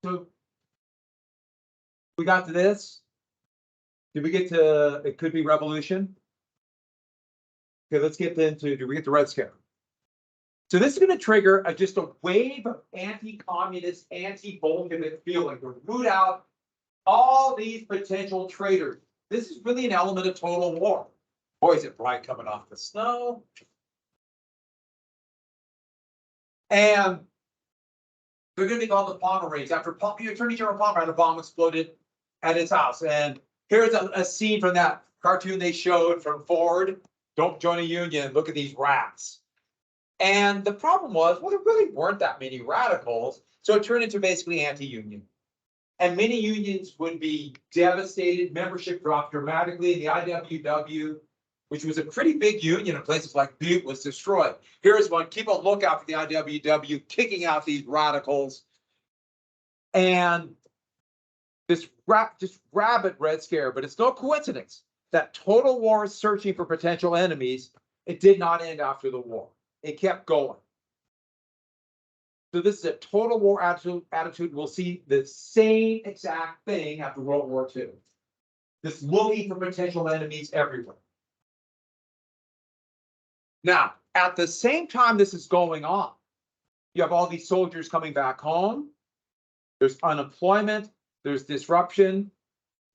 So we got to this. Did we get to it could be revolution? Okay, let's get into, did we get the Red Scare? So this is going to trigger just a wave of anti-communist, anti-Bolshevik feeling to root out all these potential traitors. This is really an element of total war. Boy, is it bright coming off the snow. And they're going to be called the Palmer raids. After Attorney General Palmer had a bomb exploded at his house. And here's a scene from that cartoon they showed from Ford. Don't join a union. Look at these rats. And the problem was, well, there really weren't that many radicals. So it turned into basically anti-union. And many unions would be devastated. Membership dropped dramatically. The IWW, which was a pretty big union in places like Butte, was destroyed. Here's one. Keep a lookout for the IWW kicking out these radicals. And this just rabid Red Scare. But it's no coincidence that total war is searching for potential enemies. It did not end after the war. It kept going. So this is a total war attitude. We'll see the same exact thing after World War II. This looking for potential enemies everywhere. Now, at the same time this is going on, you have all these soldiers coming back home. There's unemployment. There's disruption,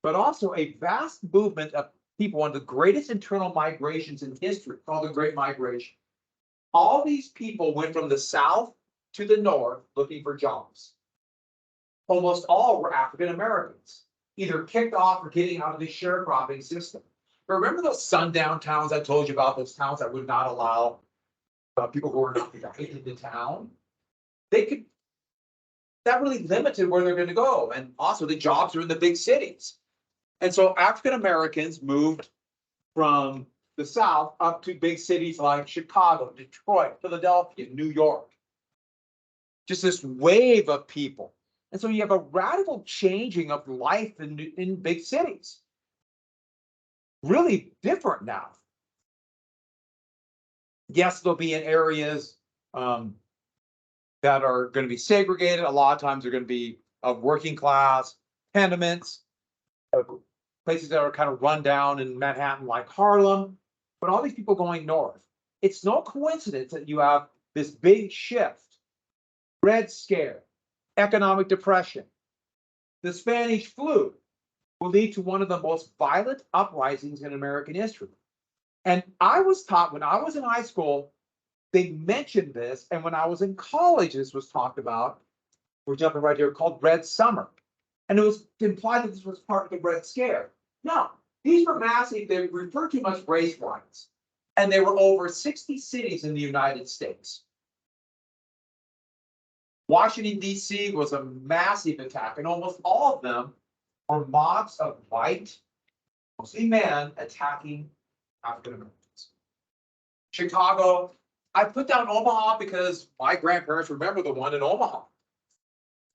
but also a vast movement of people, one of the greatest internal migrations in history, called the Great Migration. All these people went from the South to the North looking for jobs. Almost all were African Americans, either kicked off or getting out of the sharecropping system. But remember those sundown towns I told you about, those towns that would not allow people who were not into town? That really limited where they're going to go. And also the jobs are in the big cities. And so African Americans moved from the South up to big cities like Chicago, Detroit, Philadelphia, New York. Just this wave of people. And so you have a radical changing of life in big cities. Really different now. Yes, they'll be in areas that are going to be segregated. A lot of times they're going to be of working class, tenements, places that are kind of run down in Manhattan like Harlem. But all these people going north. It's no coincidence that you have this big shift. Red Scare, economic depression, the Spanish flu will lead to one of the most violent uprisings in American history. And I was taught when I was in high school, they mentioned this, and when I was in college, this was talked about. We're jumping right here, called Red Summer. And it was implied that this was part of the Red Scare. No, these were massive, they referred to them as race riots. And there were over 60 cities in the United States. Washington, D.C. was a massive attack, and almost all of them were mobs of white, mostly men, attacking African Americans. Chicago, I put down Omaha because my grandparents remember the one in Omaha.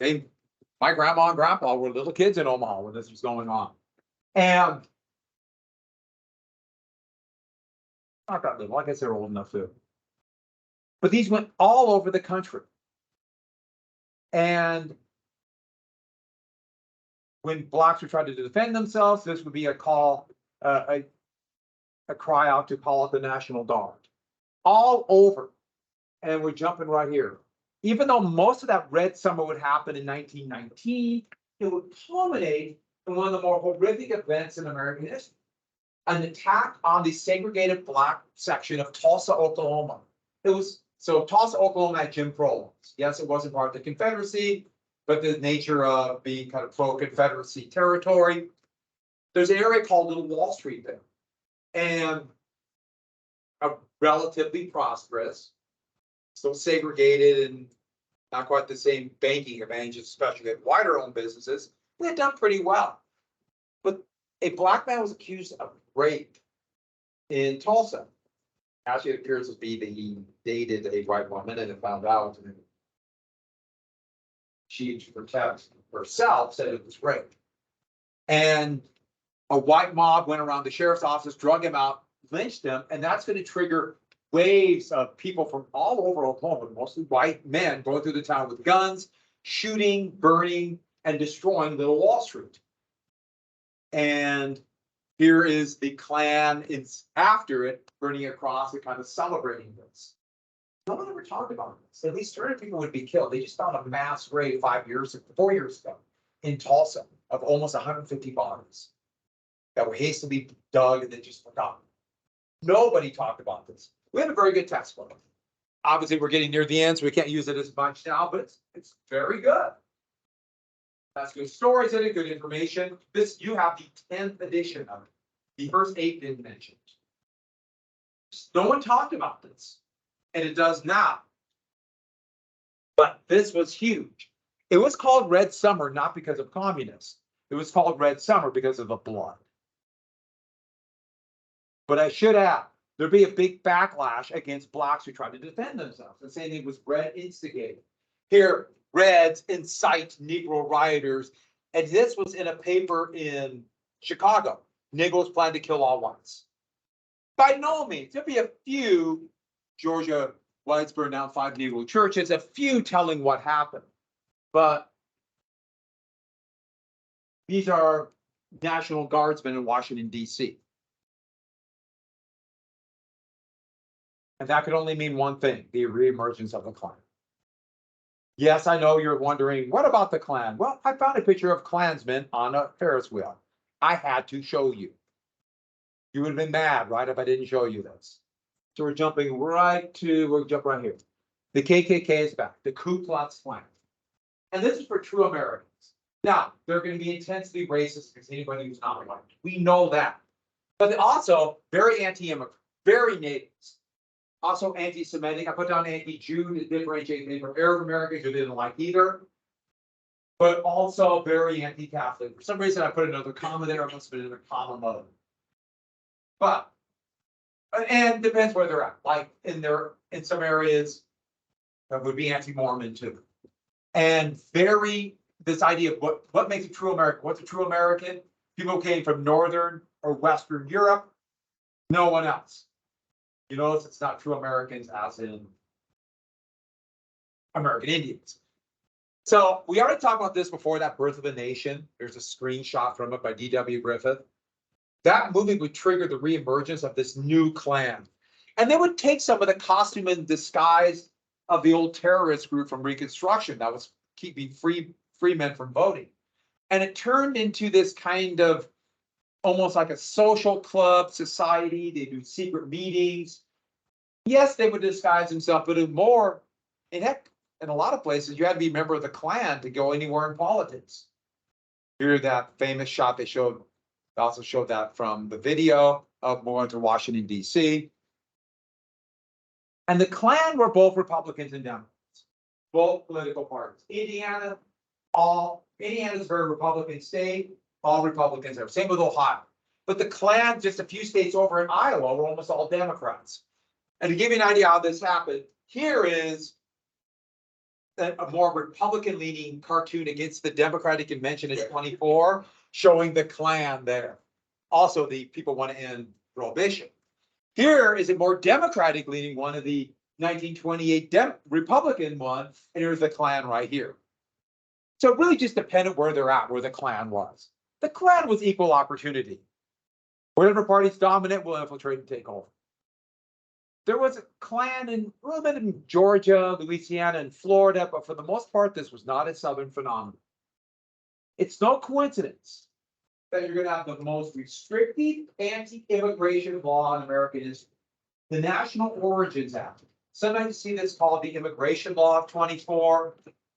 My grandma and grandpa were little kids in Omaha when this was going on. And not that little, I guess they're old enough too. But these went all over the country. And when blacks would try to defend themselves, this would be a call, a cry out to call it the National Guard. All over. And we're jumping right here. Even though most of that Red Summer would happen in 1919, it would culminate in one of the more horrific events in American history. An attack on the segregated black section of Tulsa, Oklahoma. So Tulsa, Oklahoma had Jim Crow laws. Yes, it wasn't part of the Confederacy, but the nature of being kind of pro-Confederacy territory. There's an area called Little Wall Street there. And a relatively prosperous, still segregated and not quite the same banking advantages, especially at whiter-owned businesses. They had done pretty well. But a black man was accused of rape in Tulsa. Actually, it appears to be that he dated a white woman and it found out, and she, to protect herself, said it was rape. And a white mob went around the sheriff's office, drug him out, lynched him, and that's going to trigger waves of people from all over Oklahoma, mostly white men, going through the town with guns. shooting, burning, and destroying Little Wall Street. And here is the Klan, it's after it, burning across and kind of celebrating this. No one ever talked about this. At least 300 people would be killed. They just found a mass grave 4 years ago in Tulsa of almost 150 bodies that were hastily dug and then just forgotten. Nobody talked about this. We have a very good textbook. Obviously, we're getting near the end, so we can't use it as much now, but it's very good. That's good stories in it, good information. This, you have the 10th edition of it. The first 8 didn't mention it. No one talked about this, and it does now. But this was huge. It was called Red Summer, not because of communists. It was called Red Summer because of the blood. But I should add, there'd be a big backlash against blacks who tried to defend themselves and saying it was red instigated. Here, Reds incite Negro rioters, and this was in a paper in Chicago. Negroes plan to kill all whites. By no means, there'd be a few. Georgia whites burned down 5 Negro churches, a few telling what happened. But these are National Guardsmen in Washington, D.C. And that could only mean one thing, the reemergence of the Klan. Yes, I know you're wondering, what about the Klan? Well, I found a picture of Klansmen on a Ferris wheel. I had to show you. You would have been mad, right, if I didn't show you this. So we'll jump right here. The KKK is back, the Ku Klux Klan. And this is for true Americans. Now, they're going to be intensely racist against anybody who's not white. We know that. But also very anti-immigrant, very natives. Also anti-Semitic. I put down anti-Jew to differentiate them from Arab Americans who didn't like either. But also very anti-Catholic. For some reason, I put another comma there. I must have been in a comma mode. But, and depends where they're at. Like in some areas that would be anti-Mormon too. And this idea of what makes a true American? What's a true American? People came from Northern or Western Europe. No one else. You notice it's not true Americans as in American Indians. So we already talked about this before, that Birth of a Nation. There's a screenshot from it by D.W. Griffith. That movie would trigger the reemergence of this new Klan. And they would take some of the costume and disguise of the old terrorist group from Reconstruction that was keeping free men from voting. And it turned into this kind of almost like a social club society. They do secret meetings. Yes, they would disguise themselves, but more, and heck, in a lot of places, you had to be a member of the Klan to go anywhere in politics. Here, that famous shot they showed, they also showed that from the video of going to Washington, D.C. And the Klan were both Republicans and Democrats, both political parties. Indiana's a very Republican state. All Republicans are. Same with Ohio. But the Klan, just a few states over in Iowa, were almost all Democrats. And to give you an idea how this happened, here is a more Republican-leaning cartoon against the Democratic Convention in 24, showing the Klan there. Also, the people want to end prohibition. Here is a more Democratic-leaning one of the 1928 Republican one, and here's the Klan right here. So it really just depended where they're at, where the Klan was. The Klan was equal opportunity. Whatever party's dominant will infiltrate and take over. There was a Klan in a little bit in Georgia, Louisiana, and Florida, but for the most part, this was not a Southern phenomenon. It's no coincidence that you're going to have the most restrictive anti-immigration law in American history, the National Origins Act. Sometimes you see this called the Immigration Law of 24.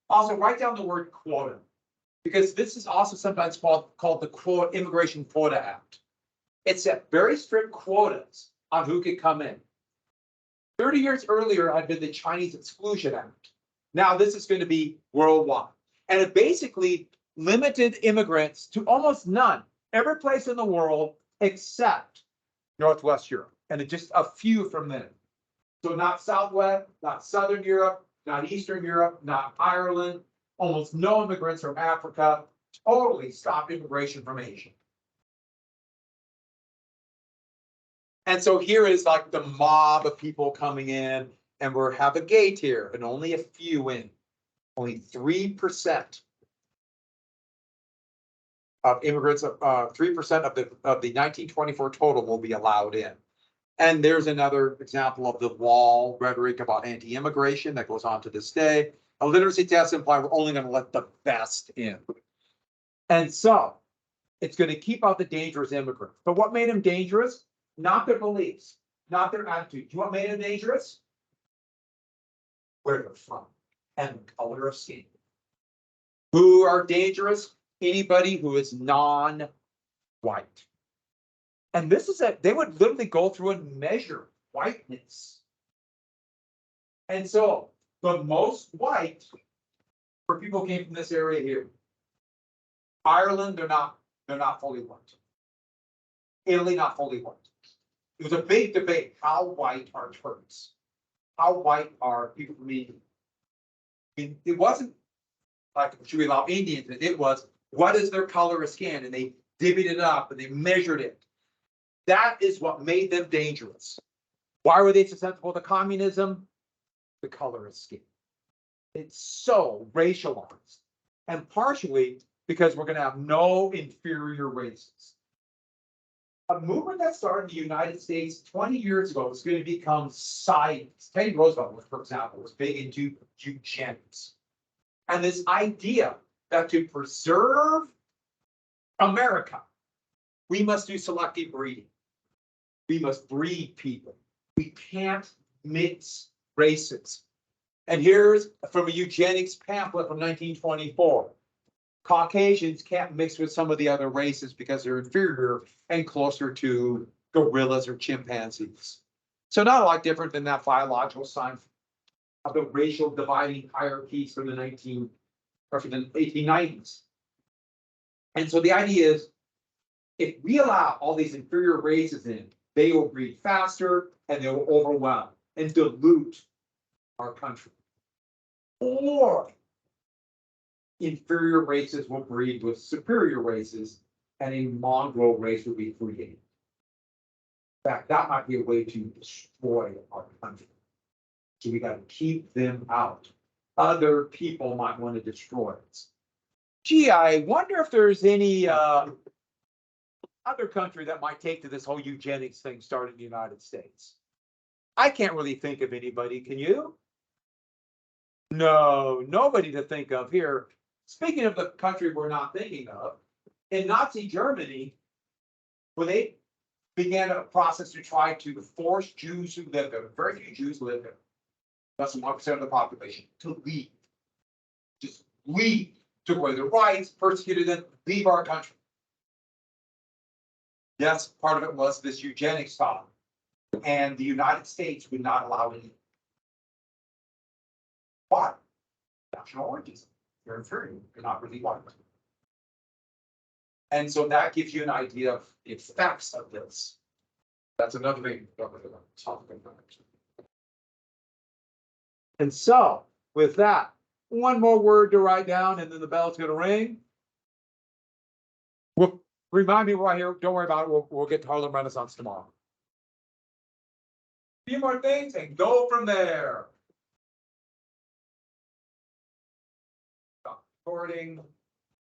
Also, write down the word quota, because this is also sometimes called the Immigration Quota Act. It set very strict quotas on who could come in. 30 years earlier had been the Chinese Exclusion Act. Now this is going to be worldwide. And it basically limited immigrants to almost none, every place in the world except Northwest Europe, and just a few from there. So not Southwest, not Southern Europe, not Eastern Europe, not Ireland, almost no immigrants from Africa, totally stopped immigration from Asia. And so here is like the mob of people coming in, and we have a gate here and only a few in. only 3% of immigrants, 3% of the 1924 total will be allowed in. And there's another example of the wall rhetoric about anti-immigration that goes on to this day. A literacy test imply we're only going to let the best in. And so it's going to keep out the dangerous immigrants. But what made them dangerous? Not their beliefs, not their attitude. You know what made them dangerous? Where they're from and the color of skin. Who are dangerous? Anybody who is non-white. And this is that they would literally go through and measure whiteness. And so the most white for people who came from this area here. Ireland, they're not fully white. Italy, not fully white. It was a big debate. How white are Turks? How white are people from India? It wasn't like, should we allow Indians? It was, what is their color of skin? And they divvied it up and they measured it. That is what made them dangerous. Why were they susceptible to communism? The color of skin. It's so racialized. And partially because we're going to have no inferior races. A movement that started in the United States 20 years ago is going to become science. Teddy Roosevelt, for example, was big into eugenics. And this idea that to preserve America, we must do selective breeding. We must breed people. We can't mix races. And here's from a eugenics pamphlet from 1924. Caucasians can't mix with some of the other races because they're inferior and closer to gorillas or chimpanzees. So not a lot different than that biological science of the racial dividing hierarchies from the 1890s. And so the idea is, if we allow all these inferior races in, they will breed faster and they will overwhelm and dilute our country. Or inferior races will breed with superior races and a mongrel race will be created. In fact, that might be a way to destroy our country. So we got to keep them out. Other people might want to destroy us. Gee, I wonder if there's any other country that might take to this whole eugenics thing started in the United States. I can't really think of anybody. Can you? No, nobody to think of here. Speaking of the country we're not thinking of, in Nazi Germany, when they began a process to try to force Jews who lived there, very few Jews lived there, less than 1% of the population, to leave. Just leave, took away their rights, persecuted them, leave our country. Yes, part of it was this eugenics thought, and the United States would not allow it. Why? National origins. You're inferior. You're not really white. And so that gives you an idea of the effects of this. That's another thing we're going to talk about. And so, with that, one more word to write down, and then the bell's going to ring. Well, remind me right here. Don't worry about it. We'll get to Harlem Renaissance tomorrow. A few more things and go from there. Stop recording.